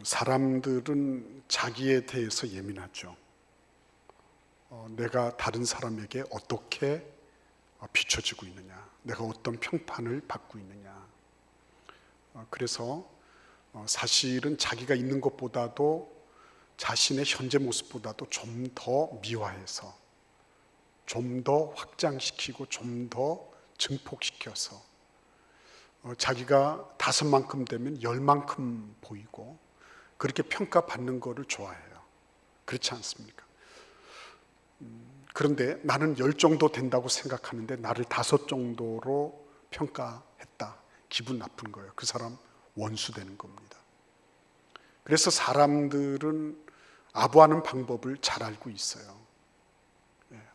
사람들은 자기에 대해서 예민하죠. 내가 다른 사람에게 어떻게 비춰지고 있느냐, 내가 어떤 평판을 받고 있느냐. 그래서 사실은 자기가 있는 것보다도 자신의 현재 모습보다도 좀 더 미화해서 좀 더 확장시키고 좀 더 증폭시켜서 자기가 5만큼 되면 10만큼 보이고 그렇게 평가받는 거를 좋아해요. 그렇지 않습니까? 그런데 나는 10 정도 된다고 생각하는데 나를 5 정도로 평가했다. 기분 나쁜 거예요. 그 사람 원수 되는 겁니다. 그래서 사람들은 아부하는 방법을 잘 알고 있어요.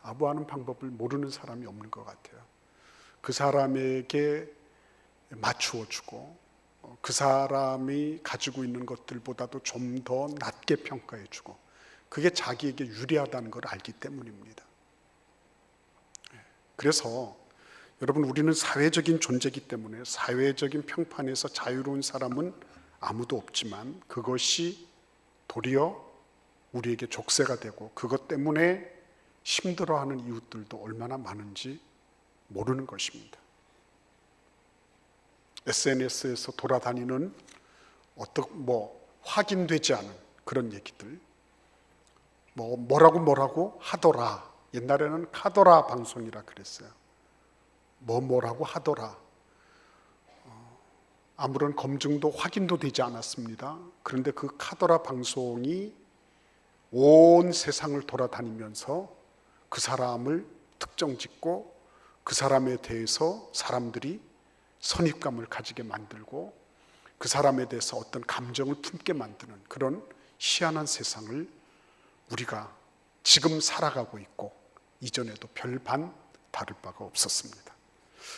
아부하는 방법을 모르는 사람이 없는 것 같아요. 그 사람에게 맞추어 주고 그 사람이 가지고 있는 것들보다도 좀 더 낮게 평가해 주고 그게 자기에게 유리하다는 걸 알기 때문입니다. 그래서 여러분, 우리는 사회적인 존재이기 때문에 사회적인 평판에서 자유로운 사람은 아무도 없지만 그것이 도리어 우리에게 족쇄가 되고 그것 때문에 힘들어하는 이웃들도 얼마나 많은지 모르는 것입니다. SNS에서 돌아다니는 확인되지 않은 그런 얘기들, 뭐라고 하더라. 옛날에는 카더라 방송이라 그랬어요. 뭐라고 하더라. 아무런 검증도 확인도 되지 않았습니다. 그런데 그 카더라 방송이 온 세상을 돌아다니면서 그 사람을 특정 짓고 그 사람에 대해서 사람들이 선입감을 가지게 만들고 그 사람에 대해서 어떤 감정을 품게 만드는 그런 희한한 세상을 우리가 지금 살아가고 있고 이전에도 별반 다를 바가 없었습니다.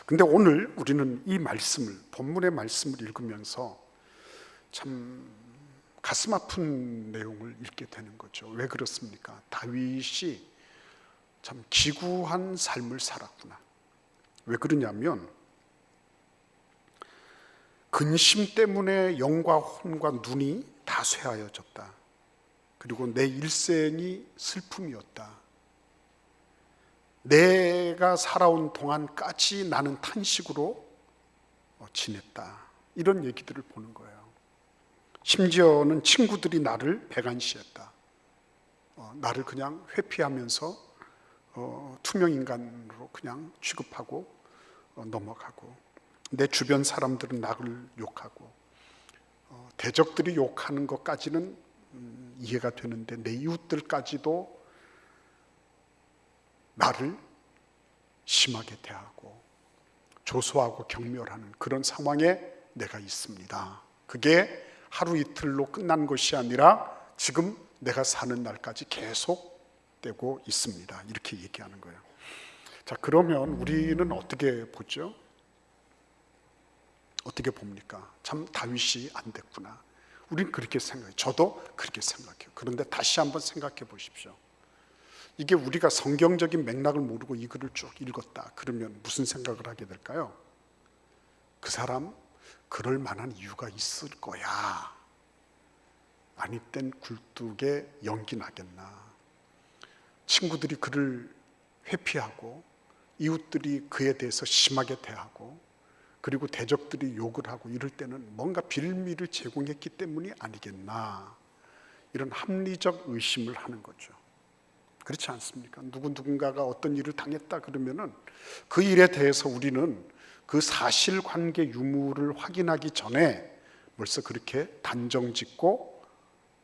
근데 오늘 우리는 이 말씀을, 본문의 말씀을 읽으면서 참 가슴 아픈 내용을 읽게 되는 거죠. 왜 그렇습니까? 다윗이 참 기구한 삶을 살았구나. 왜 그러냐면 근심 때문에 영과 혼과 눈이 다 쇠하여졌다. 그리고 내 일생이 슬픔이었다. 내가 살아온 동안까지 나는 탄식으로 지냈다. 이런 얘기들을 보는 거예요. 심지어는 친구들이 나를 배관시했다. 나를 그냥 회피하면서 투명인간으로 그냥 취급하고 넘어가고 내 주변 사람들은 나를 욕하고 대적들이 욕하는 것까지는 이해가 되는데 내 이웃들까지도 나를 심하게 대하고 조소하고 경멸하는 그런 상황에 내가 있습니다. 그게 하루 이틀로 끝난 것이 아니라 지금 내가 사는 날까지 계속되고 있습니다. 이렇게 얘기하는 거예요. 자, 그러면 우리는 어떻게 보죠? 어떻게 봅니까? 참 다윗이 안 됐구나. 우리는 그렇게 생각해요. 저도 그렇게 생각해요. 그런데 다시 한번 생각해 보십시오. 이게 우리가 성경적인 맥락을 모르고 이 글을 쭉 읽었다 그러면 무슨 생각을 하게 될까요? 그 사람 그럴 만한 이유가 있을 거야. 아니 땐 굴뚝에 연기 나겠나. 친구들이 그를 회피하고 이웃들이 그에 대해서 심하게 대하고 그리고 대적들이 욕을 하고 이럴 때는 뭔가 빌미를 제공했기 때문이 아니겠나. 이런 합리적 의심을 하는 거죠. 그렇지 않습니까? 누군가가 어떤 일을 당했다 그러면은 그 일에 대해서 우리는 그 사실관계 유무를 확인하기 전에 벌써 그렇게 단정 짓고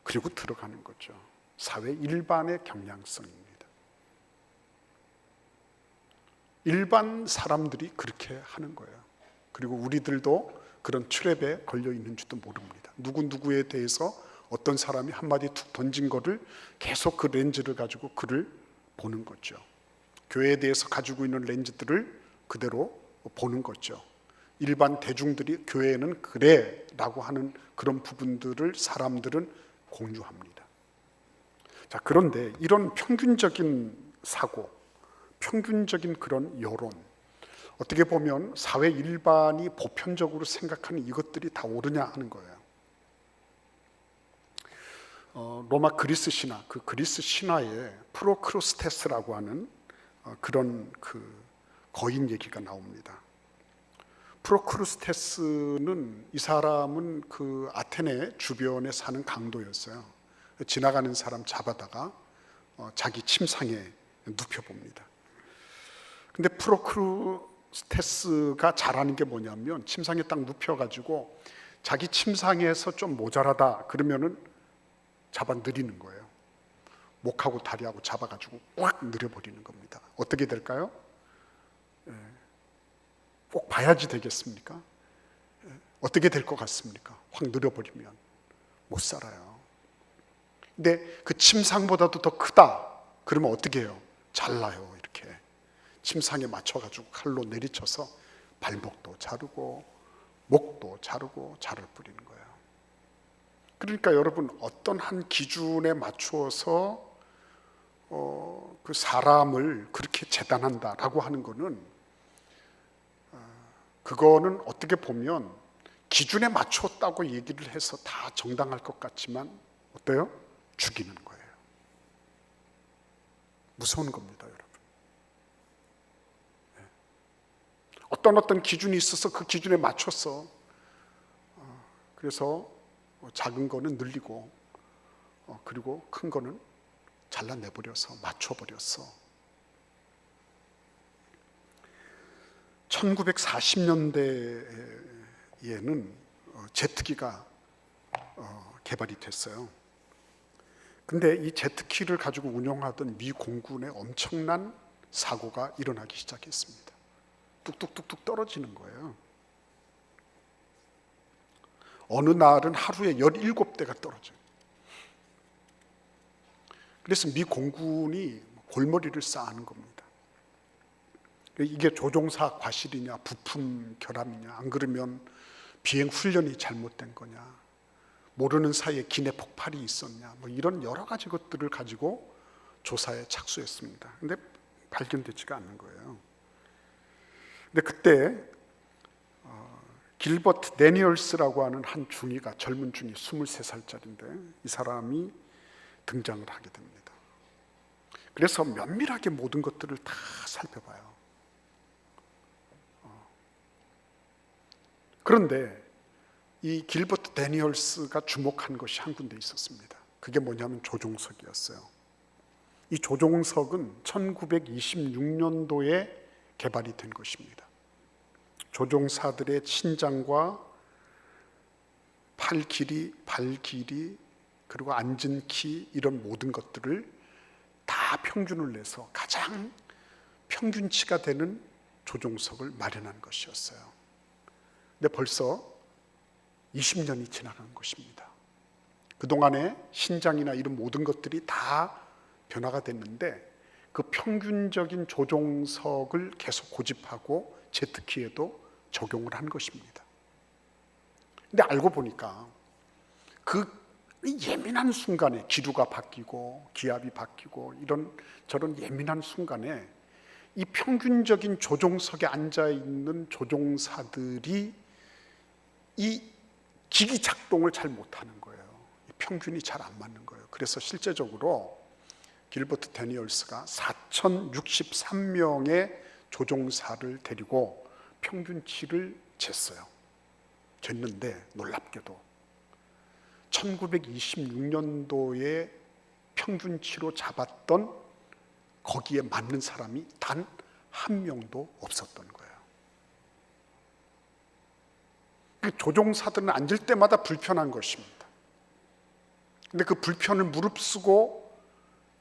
그리고 들어가는 거죠. 사회 일반의 경향성입니다. 일반 사람들이 그렇게 하는 거예요. 그리고 우리들도 그런 트랩에 걸려 있는지도 모릅니다. 누구에 대해서 어떤 사람이 한마디 툭 던진 거를 계속 그 렌즈를 가지고 그를 보는 거죠. 교회에 대해서 가지고 있는 렌즈들을 그대로 보는 거죠. 일반 대중들이 교회는 그래 라고 하는 그런 부분들을 사람들은 공유합니다. 자, 그런데 이런 평균적인 사고, 평균적인 그런 여론, 어떻게 보면 사회 일반이 보편적으로 생각하는 이것들이 다 옳으냐 하는 거예요. 로마 그리스 신화, 그 그리스 신화에 프로크루스테스라고 하는 그런 그 거인 얘기가 나옵니다. 프로크루스테스는 이 사람은 그 아테네 주변에 사는 강도였어요. 지나가는 사람 잡아다가 자기 침상에 눕혀봅니다. 근데 프로크루스테스가 잘하는 게 뭐냐면 침상에 딱 눕혀가지고 자기 침상에서 좀 모자라다 그러면은 잡아 늘리는 거예요. 목하고 다리하고 잡아가지고 꽉 늘려버리는 겁니다. 어떻게 될까요? 꼭 봐야지 되겠습니까? 어떻게 될 것 같습니까? 확 늘려버리면 못 살아요. 근데 그 침상보다도 더 크다 그러면 어떻게 해요? 잘라요. 이렇게 침상에 맞춰가지고 칼로 내리쳐서 발목도 자르고 목도 자르고 자를 뿌리는 거예요. 그러니까 여러분 어떤 한 기준에 맞추어서 그 사람을 그렇게 재단한다라고 하는 거는 그거는 어떻게 보면 기준에 맞추었다고 얘기를 해서 다 정당할 것 같지만 어때요? 죽이는 거예요. 무서운 겁니다, 여러분. 어떤 기준이 있어서 그 기준에 맞췄어. 그래서 작은 거는 늘리고 그리고 큰 거는 잘라내버려서 맞춰버렸어. 1940년대에는 제트기가 개발이 됐어요. 근데 이 제트기를 가지고 운용하던 미 공군에 엄청난 사고가 일어나기 시작했습니다. 뚝뚝뚝뚝 떨어지는 거예요. 어느 날은 하루에 17대가 떨어져요. 그래서 미 공군이 골머리를 쌓는 겁니다. 이게 조종사 과실이냐 부품 결함이냐 안 그러면 비행 훈련이 잘못된 거냐 모르는 사이에 기내 폭발이 있었냐 뭐 이런 여러 가지 것들을 가지고 조사에 착수했습니다. 근데 발견되지가 않는 거예요. 근데 그때 길버트 데니얼스라고 하는 한 중위가 젊은 중위 23살짜리인데 이 사람이 등장을 하게 됩니다. 그래서 면밀하게 모든 것들을 다 살펴봐요. 그런데 이 길버트 데니얼스가 주목한 것이 한 군데 있었습니다. 그게 뭐냐면 조종석이었어요. 이 조종석은 1926년도에 개발이 된 것입니다. 조종사들의 신장과 팔 길이, 발 길이, 그리고 앉은 키 이런 모든 것들을 다 평균을 내서 가장 평균치가 되는 조종석을 마련한 것이었어요. 근데 벌써 20년이 지나간 것입니다. 그동안에 신장이나 이런 모든 것들이 다 변화가 됐는데 그 평균적인 조종석을 계속 고집하고 제트기에도 적용을 한 것입니다. 근데 알고 보니까 그 예민한 순간에 기류가 바뀌고 기압이 바뀌고 이런 저런 예민한 순간에 이 평균적인 조종석에 앉아있는 조종사들이 이 기기 작동을 잘 못하는 거예요. 평균이 잘 안 맞는 거예요. 그래서 실제적으로 길버트 데니얼스가 4063명의 조종사를 데리고 평균치를 쟀어요. 쟀는데 놀랍게도 1926년도에 평균치로 잡았던 거기에 맞는 사람이 단 한 명도 없었던 거예요. 조종사들은 앉을 때마다 불편한 것입니다. 근데 그 불편을 무릅쓰고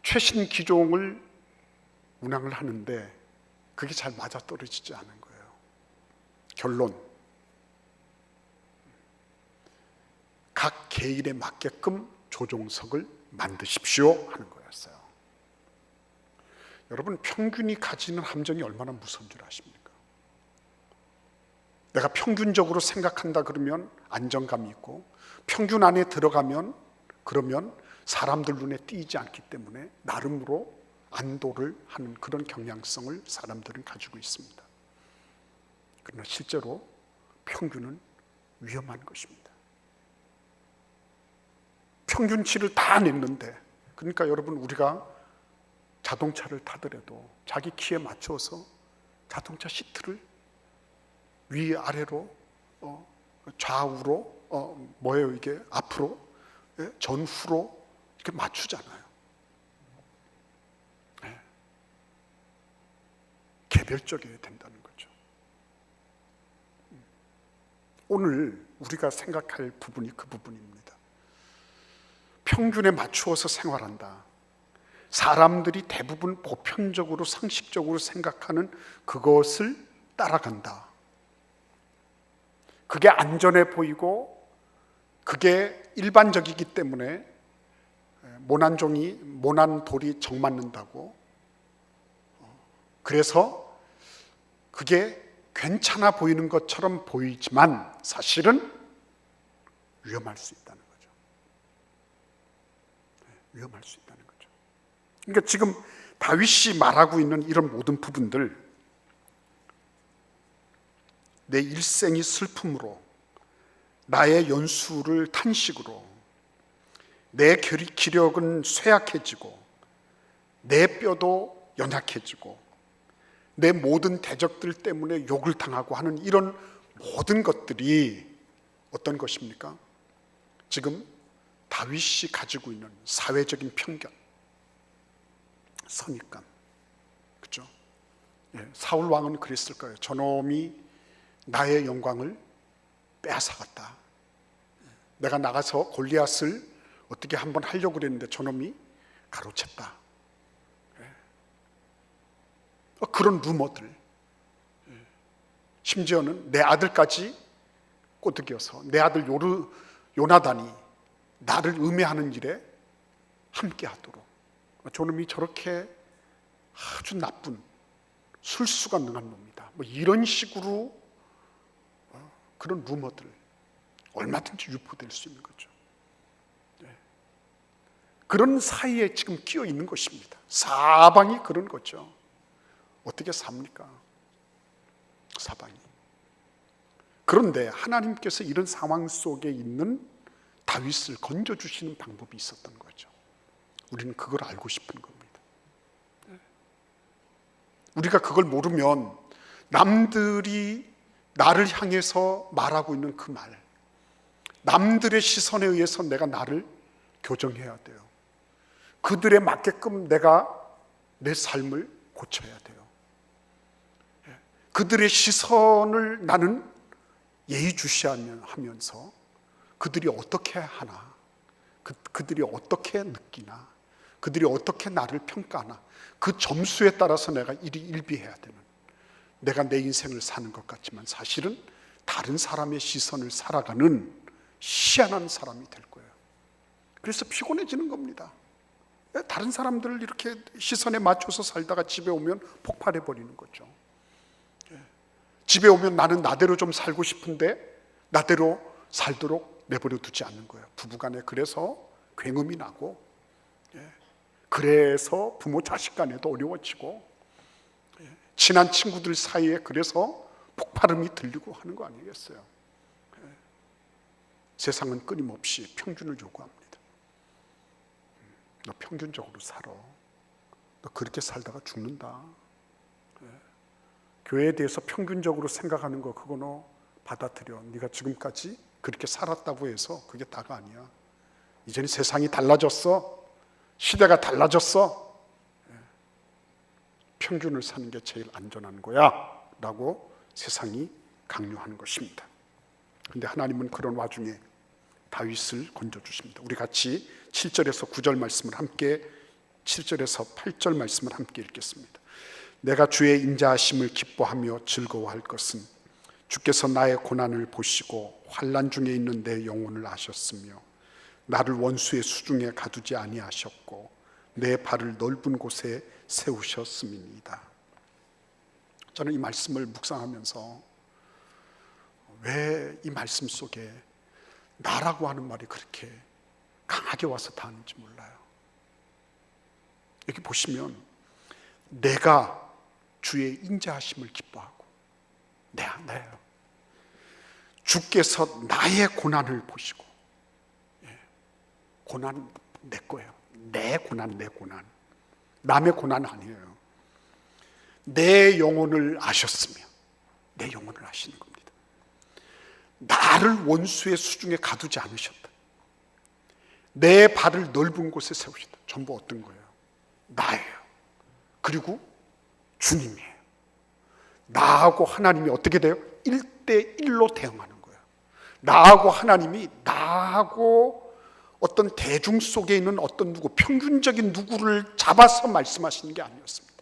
최신 기종을 운항을 하는데 그게 잘 맞아떨어지지 않은 거예요. 결론, 각 계일에 맞게끔 조종석을 만드십시오 하는 거였어요. 여러분, 평균이 가지는 함정이 얼마나 무서운 줄 아십니까? 내가 평균적으로 생각한다 그러면 안정감이 있고 평균 안에 들어가면 그러면 사람들 눈에 띄지 않기 때문에 나름으로 안도를 하는 그런 경향성을 사람들은 가지고 있습니다. 그러나 실제로 평균은 위험한 것입니다. 평균치를 다 냈는데, 그러니까 여러분, 우리가 자동차를 타더라도 자기 키에 맞춰서 자동차 시트를 위아래로 좌우로 뭐예요 이게, 앞으로, 예? 전후로 이렇게 맞추잖아요. 예. 개별적이어야 된다는 거죠. 오늘 우리가 생각할 부분이 그 부분입니다. 평균에 맞추어서 생활한다. 사람들이 대부분 보편적으로 상식적으로 생각하는 그것을 따라간다. 그게 안전해 보이고 그게 일반적이기 때문에 모난 돌이 정 맞는다고, 그래서 그게 괜찮아 보이는 것처럼 보이지만 사실은 위험할 수 있다는 거죠. 위험할 수 있다는 거죠. 그러니까 지금 다윗이 말하고 있는 이런 모든 부분들, 내 일생이 슬픔으로, 나의 연수를 탄식으로, 내 기력은 쇠약해지고 내 뼈도 연약해지고 내 모든 대적들 때문에 욕을 당하고 하는 이런 모든 것들이 어떤 것입니까? 지금 다윗이 가지고 있는 사회적인 편견, 선입관, 그렇죠? 사울 왕은 그랬을 거예요. 저놈이 나의 영광을 빼앗아갔다. 내가 나가서 골리앗을 어떻게 한번 하려고 그랬는데 저놈이 가로챘다. 그런 루머들, 심지어는 내 아들까지 꼬드겨서 내 아들 요나단이 나를 음해하는 일에 함께하도록, 저놈이 저렇게 아주 나쁜 술수가 능한 놈이다, 뭐 이런 식으로 그런 루머들 얼마든지 유포될 수 있는 거죠. 그런 사이에 지금 끼어 있는 것입니다. 사방이 그런 거죠. 어떻게 삽니까? 사방이. 그런데 하나님께서 이런 상황 속에 있는 다윗을 건져주시는 방법이 있었던 거죠. 우리는 그걸 알고 싶은 겁니다. 우리가 그걸 모르면 남들이 나를 향해서 말하고 있는 그 말, 남들의 시선에 의해서 내가 나를 교정해야 돼요. 그들에 맞게끔 내가 내 삶을 고쳐야 돼요. 그들의 시선을 나는 예의주시하면서 그들이 어떻게 하나, 그들이 어떻게 느끼나, 그들이 어떻게 나를 평가하나, 그 점수에 따라서 내가 일비해야 되는, 내가 내 인생을 사는 것 같지만 사실은 다른 사람의 시선을 살아가는 희한한 사람이 될 거예요. 그래서 피곤해지는 겁니다. 다른 사람들을 이렇게 시선에 맞춰서 살다가 집에 오면 폭발해 버리는 거죠. 집에 오면 나는 나대로 좀 살고 싶은데 나대로 살도록 내버려 두지 않는 거예요. 부부간에 그래서 굉음이 나고, 그래서 부모 자식 간에도 어려워지고, 친한 친구들 사이에 그래서 폭발음이 들리고 하는 거 아니겠어요? 세상은 끊임없이 평균을 요구합니다. 너 평균적으로 살아. 너 그렇게 살다가 죽는다. 교회에 대해서 평균적으로 생각하는 거, 그거 너 받아들여. 네가 지금까지 그렇게 살았다고 해서 그게 다가 아니야. 이제는 세상이 달라졌어. 시대가 달라졌어. 평균을 사는 게 제일 안전한 거야 라고 세상이 강요하는 것입니다. 그런데 하나님은 그런 와중에 다윗을 건져주십니다. 우리 같이 7절에서 9절 말씀을 함께, 7절에서 8절 말씀을 함께 읽겠습니다. 내가 주의 인자하심을 기뻐하며 즐거워할 것은 주께서 나의 고난을 보시고 환난 중에 있는 내 영혼을 아셨으며 나를 원수의 수중에 가두지 아니하셨고 내 발을 넓은 곳에 세우셨음이니이다. 저는 이 말씀을 묵상하면서 왜 이 말씀 속에 나라고 하는 말이 그렇게 강하게 와서 닿는지 몰라요. 여기 보시면 내가 주의 인자하심을 기뻐하고, 나예요. 주께서 나의 고난을 보시고, 고난 내 거예요. 내 고난, 내 고난. 남의 고난 아니에요. 내 영혼을 아셨으며 내 영혼을 아시는 겁니다. 나를 원수의 수중에 가두지 않으셨다. 내 발을 넓은 곳에 세우셨다. 전부 어떤 거예요? 나예요. 그리고 주님이에요. 나하고 하나님이 어떻게 돼요? 1대1로 대응하는 거예요. 나하고 하나님이 나하고 어떤 대중 속에 있는 어떤 누구, 평균적인 누구를 잡아서 말씀하시는 게 아니었습니다.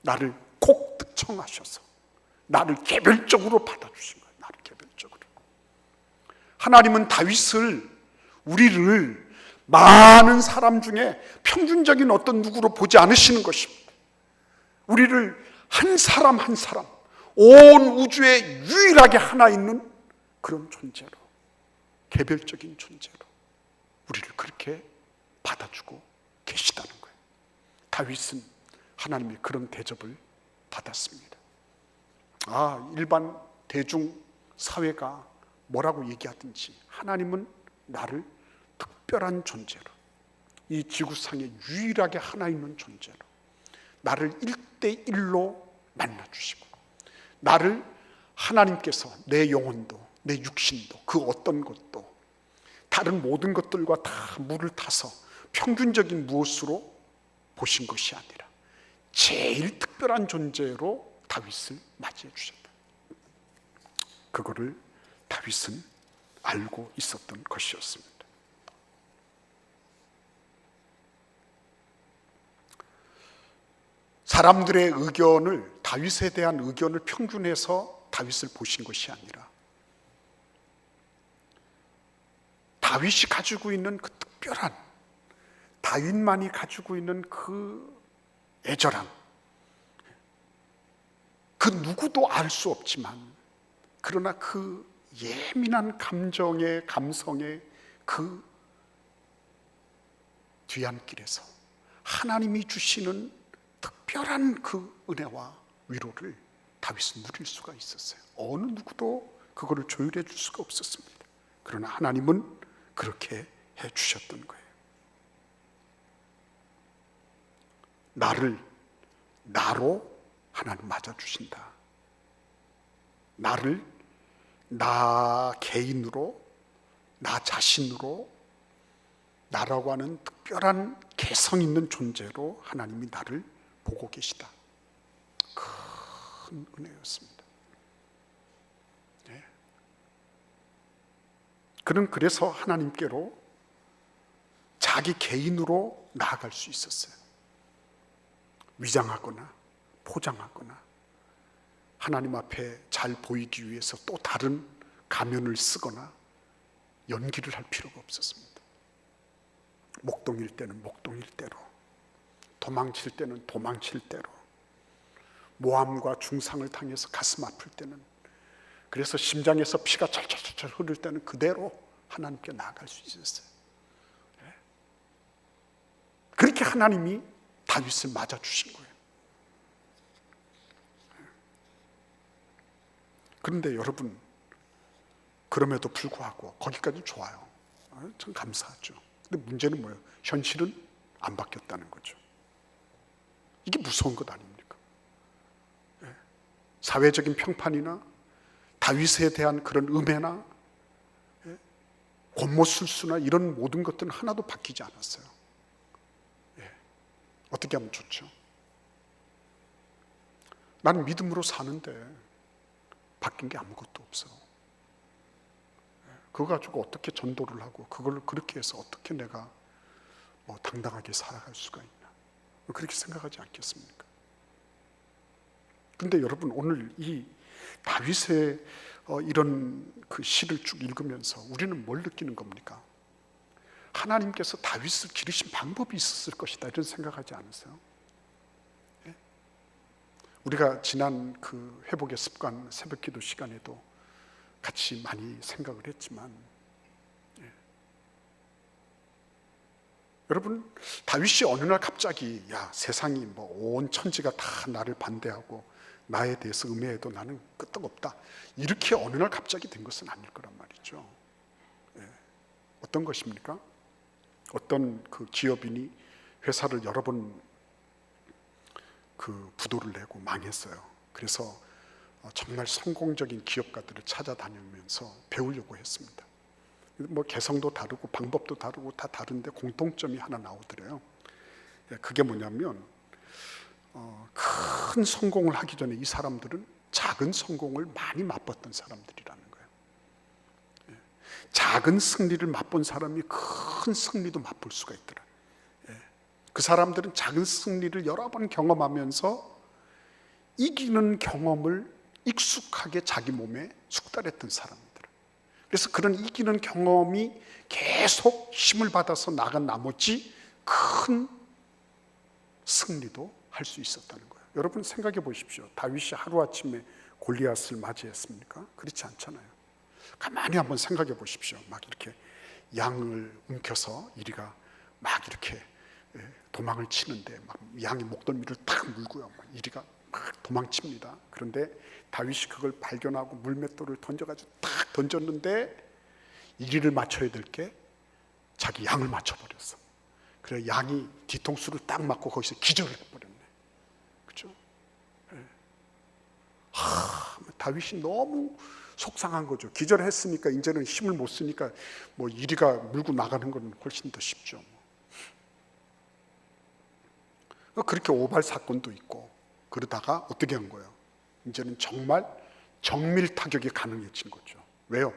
나를 콕 특정하셔서 나를 개별적으로 받아주신 거예요. 나를 개별적으로. 하나님은 다윗을, 우리를 많은 사람 중에 평균적인 어떤 누구로 보지 않으시는 것입니다. 우리를 한 사람 한 사람, 온 우주에 유일하게 하나 있는 그런 존재로, 개별적인 존재로 우리를 그렇게 받아주고 계시다는 거예요. 다윗은 하나님의 그런 대접을 받았습니다. 일반 대중 사회가 뭐라고 얘기하든지 하나님은 나를 특별한 존재로, 이 지구상에 유일하게 하나 있는 존재로 나를 1대1로 만나주시고, 나를 하나님께서 내 영혼도 내 육신도 그 어떤 것도 다른 모든 것들과 다 물을 타서 평균적인 무엇으로 보신 것이 아니라 제일 특별한 존재로 다윗을 맞이해 주셨다. 그거를 다윗은 알고 있었던 것이었습니다. 사람들의 의견을, 다윗에 대한 의견을 평균해서 다윗을 보신 것이 아니라 다윗이 가지고 있는 그 특별한, 다윗만이 가지고 있는 그 애절함, 그 누구도 알 수 없지만 그러나 그 예민한 감정의, 감성의 그 뒤안길에서 하나님이 주시는 특별한 그 은혜와 위로를 다윗은 누릴 수가 있었어요. 어느 누구도 그거를 조율해 줄 수가 없었습니다. 그러나 하나님은 그렇게 해 주셨던 거예요. 나를 나로 하나님 맞아 주신다. 나를 나 개인으로, 나 자신으로, 나라고 하는 특별한 개성 있는 존재로 하나님이 나를 보고 계시다. 큰 은혜였습니다. 네. 그는 그래서 하나님께로 자기 개인으로 나아갈 수 있었어요. 위장하거나 포장하거나 하나님 앞에 잘 보이기 위해서 또 다른 가면을 쓰거나 연기를 할 필요가 없었습니다. 목동일 때는 목동일 대로, 도망칠 때는 도망칠 대로, 모함과 중상을 당해서 가슴 아플 때는, 그래서 심장에서 피가 철철철 흐를 때는 그대로 하나님께 나아갈 수 있었어요. 그렇게 하나님이 다윗을 맞아주신 거예요. 그런데 여러분, 그럼에도 불구하고 거기까지 좋아요. 참 감사하죠. 근데 문제는 뭐예요? 현실은 안 바뀌었다는 거죠. 이게 무서운 것 아닙니까? 사회적인 평판이나 다윗에 대한 그런 음해나 권모술수나 이런 모든 것들은 하나도 바뀌지 않았어요. 어떻게 하면 좋죠? 나는 믿음으로 사는데 바뀐 게 아무것도 없어. 그거 가지고 어떻게 전도를 하고 그걸 그렇게 해서 어떻게 내가 당당하게 살아갈 수가 있나, 그렇게 생각하지 않겠습니까? 근데 여러분, 오늘 이 다윗의 이런 그 시를 쭉 읽으면서 우리는 뭘 느끼는 겁니까? 하나님께서 다윗을 기르신 방법이 있었을 것이다, 이런 생각하지 않으세요? 예? 우리가 지난 그 회복의 습관 새벽기도 시간에도 같이 많이 생각을 했지만, 여러분, 다윗이 어느 날 갑자기 세상이 온 천지가 다 나를 반대하고 나에 대해서 음해해도 나는 끄떡없다, 이렇게 어느 날 갑자기 된 것은 아닐 거란 말이죠. 어떤 것입니까? 어떤 그 기업인이 회사를 여러 번 그 부도를 내고 망했어요. 그래서 정말 성공적인 기업가들을 찾아다니면서 배우려고 했습니다. 뭐 개성도 다르고 방법도 다르고 다 다른데 공통점이 하나 나오더래요. 그게 뭐냐면 큰 성공을 하기 전에 이 사람들은 작은 성공을 많이 맛봤던 사람들이라는 거예요. 작은 승리를 맛본 사람이 큰 승리도 맛볼 수가 있더라. 그 사람들은 작은 승리를 여러 번 경험하면서 이기는 경험을 익숙하게 자기 몸에 숙달했던 사람들. 그래서 그런 이기는 경험이 계속 힘을 받아서 나간 나머지 큰 승리도 할 수 있었다는 거예요. 여러분 생각해 보십시오. 다윗이 하루아침에 골리앗을 맞이했습니까? 그렇지 않잖아요. 가만히 한번 생각해 보십시오. 막 이렇게 양을 움켜서 이리가 막 이렇게 도망을 치는데 막 양이 목덜미를 탁 물고요. 막 이리가 막 도망칩니다. 그런데 다윗이 그걸 발견하고 물맷돌을 던져가지고 탁 던졌는데 이리를 맞춰야 될 게 자기 양을 맞춰버렸어. 그래 양이 뒤통수를 딱 맞고 거기서 기절을 해버렸네. 그렇죠? 다윗이 너무 속상한 거죠. 기절했으니까 이제는 힘을 못 쓰니까 뭐 이리가 물고 나가는 건 훨씬 더 쉽죠. 그렇게 오발 사건도 있고 그러다가 어떻게 한 거예요? 이제는 정말 정밀 타격이 가능해진 거죠. 왜요?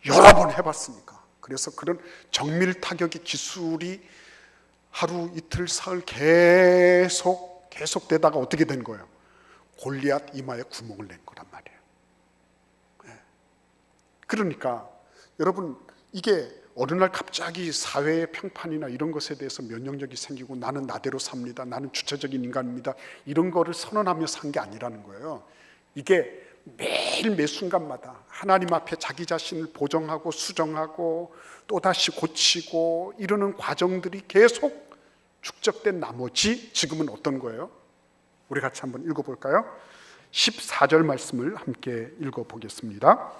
여러 번 해봤으니까. 그래서 그런 정밀 타격의 기술이 하루 이틀 사흘 계속되다가 어떻게 된 거예요? 골리앗 이마에 구멍을 낸 거란 말이에요. 그러니까 여러분 이게 어느 날 갑자기 사회의 평판이나 이런 것에 대해서 면역력이 생기고 나는 나대로 삽니다. 나는 주체적인 인간입니다. 이런 거를 선언하며 산 게 아니라는 거예요. 이게 매일 매 순간마다 하나님 앞에 자기 자신을 보정하고 수정하고 또다시 고치고 이러는 과정들이 계속 축적된 나머지 지금은 어떤 거예요? 우리 같이 한번 읽어볼까요? 14절 말씀을 함께 읽어보겠습니다.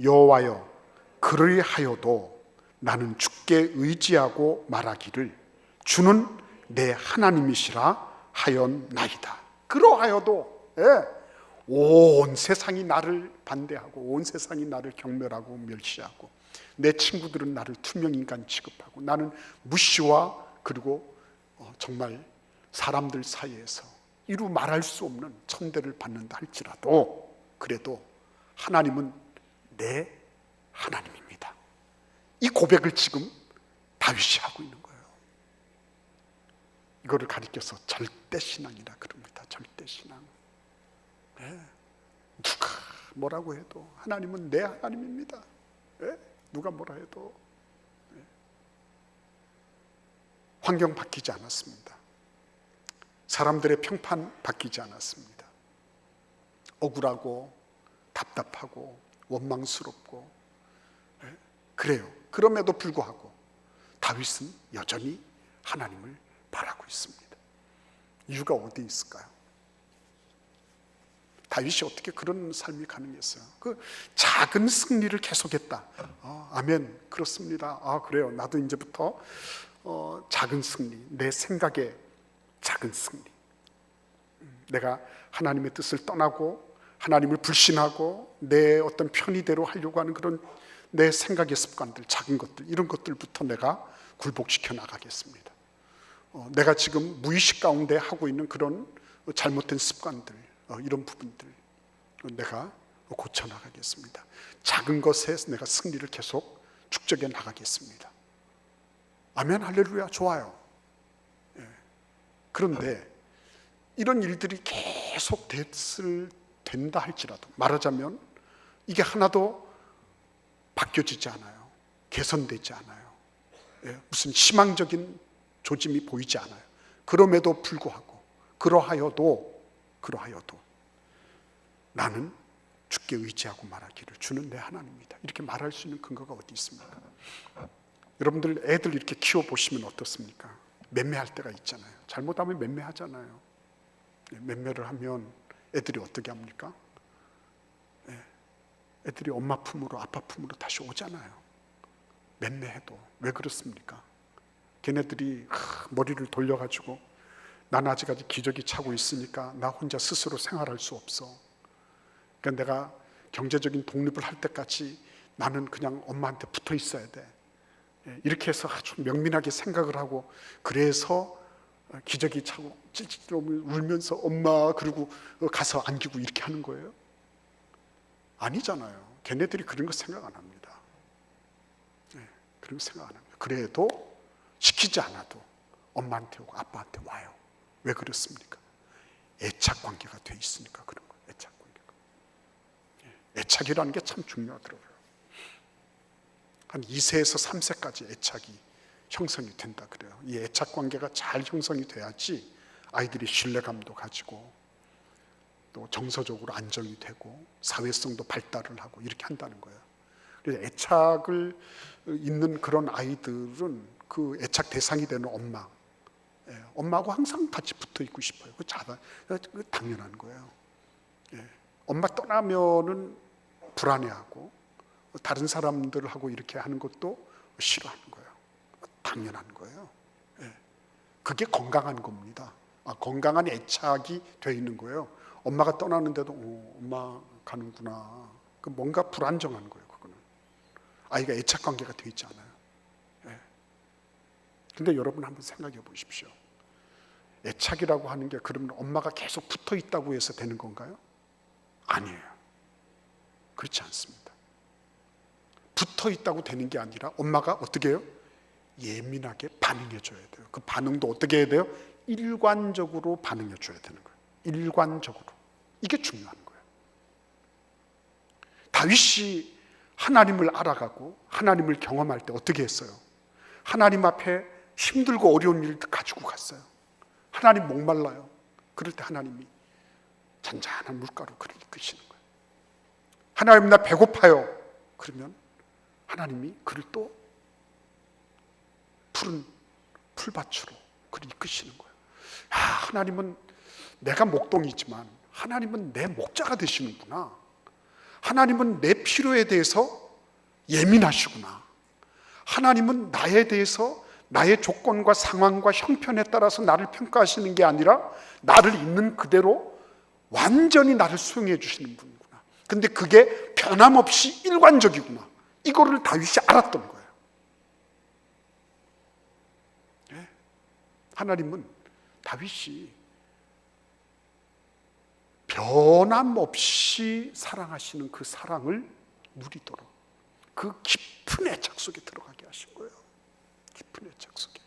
여호와여 그리하여도 나는 주께 의지하고 말하기를 주는 내 하나님이시라 하였나이다. 그러하여도 온 세상이 나를 반대하고 온 세상이 나를 경멸하고 멸시하고 내 친구들은 나를 투명인간 취급하고 나는 무시와 그리고 정말 사람들 사이에서 이루 말할 수 없는 천대를 받는다 할지라도 그래도 하나님은 내 하나님입니다. 이 고백을 지금 다윗이 하고 있는 거예요. 이거를 가리켜서 절대신앙이라 그럽니다. 절대신앙. 누가 뭐라고 해도 하나님은 내 하나님입니다. 누가 뭐라 해도 환경 바뀌지 않았습니다. 사람들의 평판 바뀌지 않았습니다. 억울하고 답답하고 원망스럽고 그래요. 그럼에도 불구하고 다윗은 여전히 하나님을 바라고 있습니다. 이유가 어디 있을까요? 다윗이 어떻게 그런 삶이 가능했어요? 그 작은 승리를 계속했다. 아멘. 그렇습니다. 그래요. 나도 이제부터 작은 승리, 내 생각의 작은 승리. 내가 하나님의 뜻을 떠나고 하나님을 불신하고 내 어떤 편의대로 하려고 하는 그런 내 생각의 습관들, 작은 것들, 이런 것들부터 내가 굴복시켜 나가겠습니다. 내가 지금 무의식 가운데 하고 있는 그런 잘못된 습관들, 이런 부분들 내가 고쳐 나가겠습니다. 작은 것에 내가 승리를 계속 축적해 나가겠습니다. 아멘, 할렐루야, 좋아요. 그런데 이런 일들이 계속 된다 할지라도 말하자면 이게 하나도 바뀌어지지 않아요. 개선되지 않아요. 무슨 희망적인 조짐이 보이지 않아요. 그럼에도 불구하고 그러하여도 나는 주께 의지하고 말하기를 주는 내 하나님입니다. 이렇게 말할 수 있는 근거가 어디 있습니까? 여러분들 애들 이렇게 키워보시면 어떻습니까? 맴매할 때가 있잖아요. 잘못하면 맴매하잖아요. 맴매를 하면 애들이 어떻게 합니까? 애들이 엄마 품으로 아빠 품으로 다시 오잖아요. 맴매해도. 왜 그렇습니까? 걔네들이 머리를 돌려가지고 난 아직까지 기저귀 차고 있으니까 나 혼자 스스로 생활할 수 없어. 그러니까 내가 경제적인 독립을 할 때까지 나는 그냥 엄마한테 붙어 있어야 돼. 이렇게 해서 아주 명민하게 생각을 하고, 그래서 기저귀 차고 찔찔 울면서 엄마, 그리고 가서 안기고 이렇게 하는 거예요? 아니잖아요. 걔네들이 그런 거 생각 안 합니다. 그런 거 생각 안 합니다. 그래도 시키지 않아도 엄마한테 오고 아빠한테 와요. 왜 그렇습니까? 애착 관계가 돼 있으니까 그런 거예요. 애착 관계가. 애착이라는 게 참 중요하더라고요. 한 2세에서 3세까지 애착이 형성이 된다 그래요. 이 애착 관계가 잘 형성이 돼야지 아이들이 신뢰감도 가지고 또 정서적으로 안정이 되고 사회성도 발달을 하고 이렇게 한다는 거예요. 그래서 애착을 있는 그런 아이들은 그 애착 대상이 되는 엄마, 엄마하고 항상 같이 붙어 있고 싶어요. 그 당연한 거예요. 엄마 떠나면은 불안해하고 다른 사람들하고 이렇게 하는 것도 싫어하는 거예요. 당연한 거예요. 그게 건강한 겁니다. 건강한 애착이 되어 있는 거예요. 엄마가 떠나는데도 엄마 가는구나. 뭔가 불안정한 거예요. 그거는 아이가 애착 관계가 되어 있지 않아요. 근데 여러분 한번 생각해 보십시오. 애착이라고 하는 게 그러면 엄마가 계속 붙어 있다고 해서 되는 건가요? 아니에요. 그렇지 않습니다. 붙어 있다고 되는 게 아니라 엄마가 어떻게 해요? 예민하게 반응해 줘야 돼요. 그 반응도 어떻게 해야 돼요? 일관적으로 반응해 줘야 되는 거예요. 일관적으로. 이게 중요한 거예요. 다윗이 하나님을 알아가고 하나님을 경험할 때 어떻게 했어요? 하나님 앞에 힘들고 어려운 일을 가지고 갔어요. 하나님 목말라요. 그럴 때 하나님이 잔잔한 물가로 그를 이끄시는 거예요. 하나님 나 배고파요. 그러면 하나님이 그를 또 푸른 풀밭으로 그를 이끄시는 거예요. 하나님은 내가 목동이지만 하나님은 내 목자가 되시는구나. 하나님은 내 필요에 대해서 예민하시구나. 하나님은 나에 대해서 나의 조건과 상황과 형편에 따라서 나를 평가하시는 게 아니라 나를 있는 그대로 완전히 나를 수용해 주시는 분이구나. 근데 그게 변함없이 일관적이구나. 이거를 다윗이 알았던 거예요. 하나님은 다윗이 변함없이 사랑하시는 그 사랑을 누리도록 그 깊은 애착 속에 들어가게 하신 거예요. 깊은 애착 속에.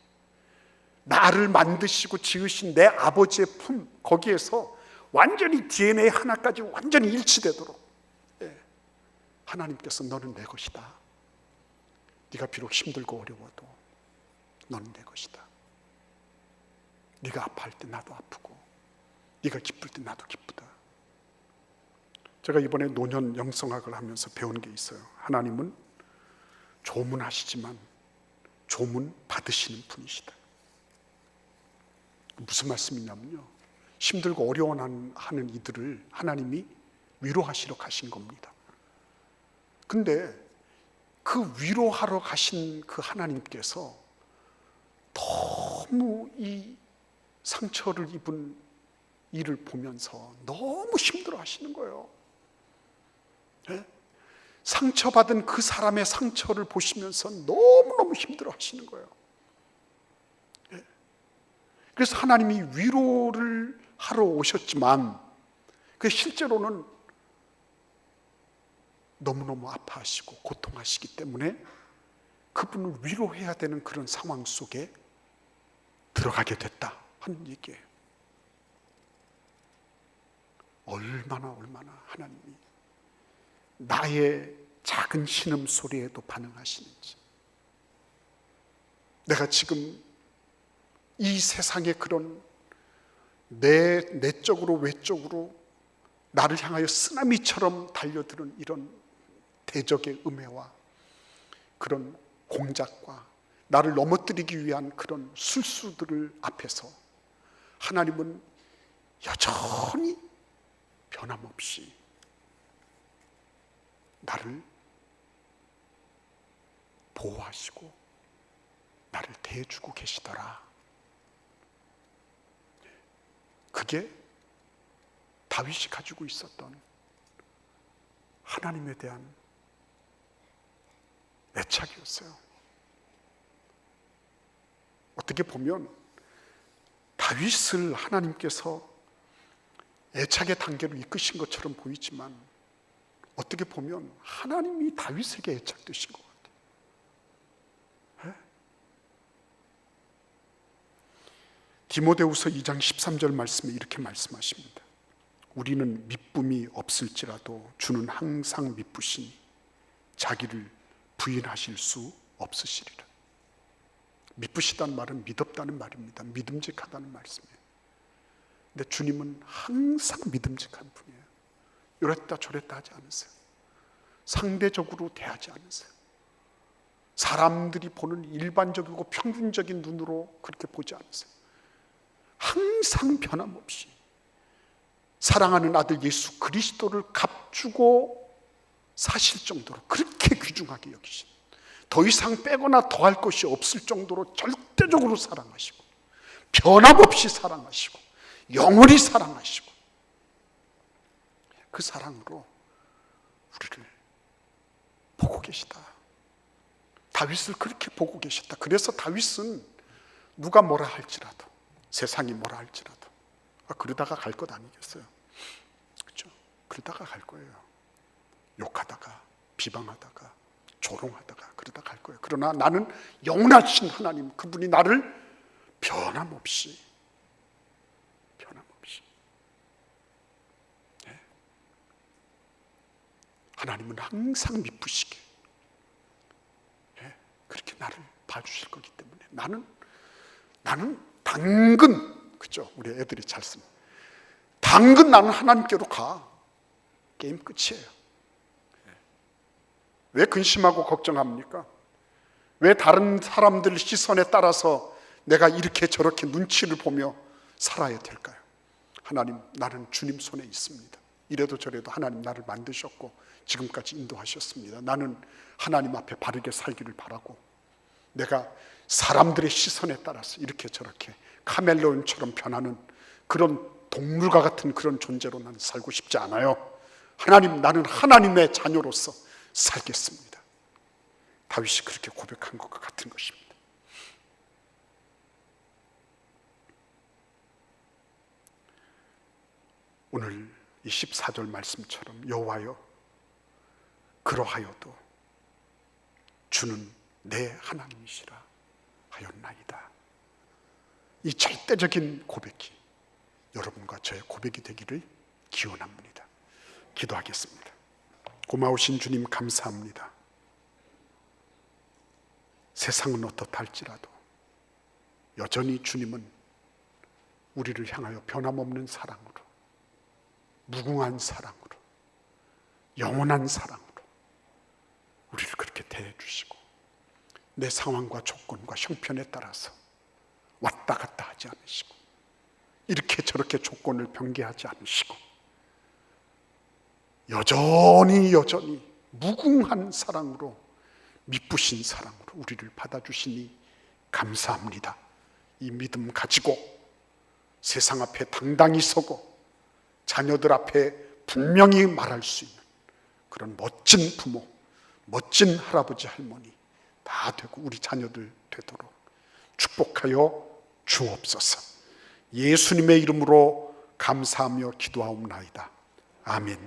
나를 만드시고 지으신 내 아버지의 품, 거기에서 완전히 DNA 하나까지 완전히 일치되도록 하나님께서 너는 내 것이다. 네가 비록 힘들고 어려워도 너는 내 것이다. 네가 아파할 때 나도 아프고 네가 기쁠 때 나도 기쁘다. 제가 이번에 노년 영성학을 하면서 배운 게 있어요. 하나님은 조문하시지만 조문 받으시는 분이시다. 무슨 말씀이냐면요, 힘들고 어려워하는 이들을 하나님이 위로하시러 가신 겁니다. 근데 그 위로하러 가신 그 하나님께서 너무 이 상처를 입은 이를 보면서 너무 힘들어 하시는 거예요. 상처받은 그 사람의 상처를 보시면서 너무너무 힘들어 하시는 거예요. 그래서 하나님이 위로를 하러 오셨지만 실제로는 너무너무 아파하시고 고통하시기 때문에 그분을 위로해야 되는 그런 상황 속에 들어가게 됐다 하는 얘기예요. 얼마나 하나님이 나의 작은 신음소리에도 반응하시는지. 내가 지금 이 세상의 그런 내적으로 외적으로 나를 향하여 쓰나미처럼 달려드는 이런 대적의 음해와 그런 공작과 나를 넘어뜨리기 위한 그런 술수들을 앞에서 하나님은 여전히 변함없이 나를 보호하시고 나를 대해주고 계시더라. 그게 다윗이 가지고 있었던 하나님에 대한 애착이었어요. 어떻게 보면 다윗을 하나님께서 애착의 단계로 이끄신 것처럼 보이지만 어떻게 보면 하나님이 다윗에게 애착되신 것 같아요. 디모데후서 2장 13절 말씀에 이렇게 말씀하십니다. 우리는 미쁨이 없을지라도 주는 항상 미쁘시니 자기를 부인하실 수 없으시리라. 미쁘시다는 말은 믿었다는 말입니다. 믿음직하다는 말씀이에요. 근데 주님은 항상 믿음직한 분이에요. 이랬다 저랬다 하지 않으세요. 상대적으로 대하지 않으세요. 사람들이 보는 일반적이고 평균적인 눈으로 그렇게 보지 않으세요. 항상 변함없이 사랑하는 아들 예수 그리스도를 값주고 사실 정도로 그렇게 귀중하게 여기신, 더 이상 빼거나 더할 것이 없을 정도로 절대적으로 사랑하시고 변함없이 사랑하시고 영원히 사랑하시고 그 사랑으로 우리를 보고 계시다. 다윗을 그렇게 보고 계셨다. 그래서 다윗은 누가 뭐라 할지라도, 세상이 뭐라 할지라도 그러다가 갈 것 아니겠어요? 그렇죠? 그러다가 갈 거예요. 욕하다가 비방하다가 조롱하다가 그러다 갈 거예요. 그러나 나는 영원하신 하나님, 그분이 나를 변함없이 하나님은 항상 미쁘시게 그렇게 나를 봐주실 거기 때문에 나는 당근, 그죠? 우리 애들이 잘 씁니다. 당근 나는 하나님께로 가. 게임 끝이에요. 왜 근심하고 걱정합니까? 왜 다른 사람들 시선에 따라서 내가 이렇게 저렇게 눈치를 보며 살아야 될까요? 하나님, 나는 주님 손에 있습니다. 이래도 저래도 하나님 나를 만드셨고 지금까지 인도하셨습니다. 나는 하나님 앞에 바르게 살기를 바라고, 내가 사람들의 시선에 따라서 이렇게 저렇게 카멜레온처럼 변하는 그런 동물과 같은 그런 존재로 나는 살고 싶지 않아요. 하나님, 나는 하나님의 자녀로서 살겠습니다. 다윗이 그렇게 고백한 것과 같은 것입니다. 오늘 24절 말씀처럼 여호와여, 그러하여도 주는 내 하나님이시라 하였나이다. 이 절대적인 고백이 여러분과 저의 고백이 되기를 기원합니다. 기도하겠습니다. 고마우신 주님, 감사합니다. 세상은 어떻할지라도 여전히 주님은 우리를 향하여 변함없는 사랑으로, 무궁한 사랑으로, 영원한 사랑으로 우리를 그렇게 대해주시고, 내 상황과 조건과 형편에 따라서 왔다 갔다 하지 않으시고 이렇게 저렇게 조건을 변개하지 않으시고 여전히 무궁한 사랑으로, 미쁘신 사랑으로 우리를 받아주시니 감사합니다. 이 믿음 가지고 세상 앞에 당당히 서고 자녀들 앞에 분명히 말할 수 있는 그런 멋진 부모, 멋진 할아버지 할머니 다 되고 우리 자녀들 되도록 축복하여 주옵소서. 예수님의 이름으로 감사하며 기도하옵나이다. 아멘.